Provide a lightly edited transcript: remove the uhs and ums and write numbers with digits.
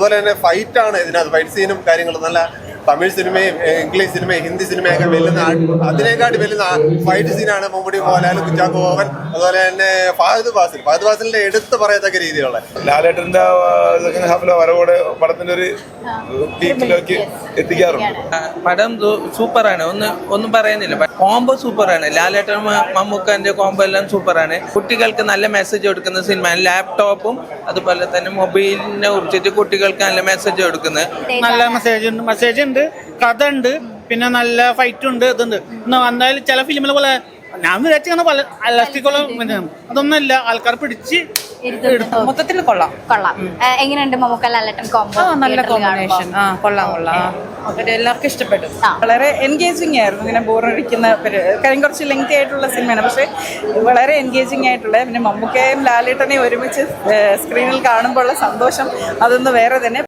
അതുപോലെ തന്നെ ഫൈറ്റാണ് ഇതിനകത്ത്, ഫൈറ്റ് സീനും കാര്യങ്ങളും നല്ല തമിഴ് സിനിമയും ഇംഗ്ലീഷ് സിനിമയും ഹിന്ദി സിനിമയൊക്കെ വെല്ലുന്ന അതിനേക്കാട്ടി വെല്ലുന്ന ഫൈറ്റ് സീനാണ് മമ്മൂട്ടി, മോഹൻലാൽ, കുഞ്ചാക്കോ ബോബൻ, അതുപോലെ തന്നെ ഫഹദ് ഫാസിലിന്റെ എടുത്ത് പറയത്തക്ക രീതിയിലുള്ള ലാലേട്ടന്റെ സെക്കൻഡ് ഹാഫിലെ വരവോടെ പടത്തിന്റെ ഒരു പീക്കിലേക്ക് എത്തിക്കാറുണ്ട്. പടം സൂപ്പറാണ്, ഒന്നും പറയുന്നില്ല. കോംബോ സൂപ്പറാണ്. ലാലേട്ടൻ മമ്മൂക്കന്റെ കോംബോ എല്ലാം സൂപ്പറാണ്. കുട്ടികൾക്ക് നല്ല മെസ്സേജ് കൊടുക്കുന്ന സിനിമയാണ്. ലാപ്ടോപ്പും അതുപോലെ തന്നെ മൊബൈലിനെ കുറിച്ചിട്ട് കുട്ടികൾക്ക് നല്ല മെസ്സേജ് കൊടുക്കുന്നത്. നല്ല മെസ്സേജ് ഉണ്ട്, കഥ ഉണ്ട്, പിന്നെ നല്ല ഫൈറ്റ് ഉണ്ട്. ഇതുണ്ട് എന്തായാലും ചില ഫിലിമിലെ പോലെ ഞാൻ വിചാരിച്ചാണ് പല അല്ലാസ്റ്റിക്കോളം അതൊന്നുമില്ല, ആൾക്കാർ പിടിച്ച് മൊത്തത്തിൽ കൊള്ളാം. എങ്ങനെയുണ്ട് മമ്മൂക്ക ലാലേട്ടൻ കോംബോ? നല്ല കോമ്പിനേഷൻ. കൊള്ളാം. എല്ലാവർക്കും ഇഷ്ടപ്പെട്ടു. വളരെ എൻഗേജിങ് ആയിരുന്നു. ഇങ്ങനെ ബോറടിക്കുന്ന കാര്യം കുറച്ച് ലെങ്തി ആയിട്ടുള്ള സിനിമയാണ്, പക്ഷെ വളരെ എൻഗേജിങ് ആയിട്ടുള്ള. പിന്നെ മമ്മൂക്കയും ലാലേട്ടനെയും ഒരുമിച്ച് സ്ക്രീനിൽ കാണുമ്പോൾ ഉള്ള സന്തോഷം അതൊന്ന് വേറെ തന്നെ.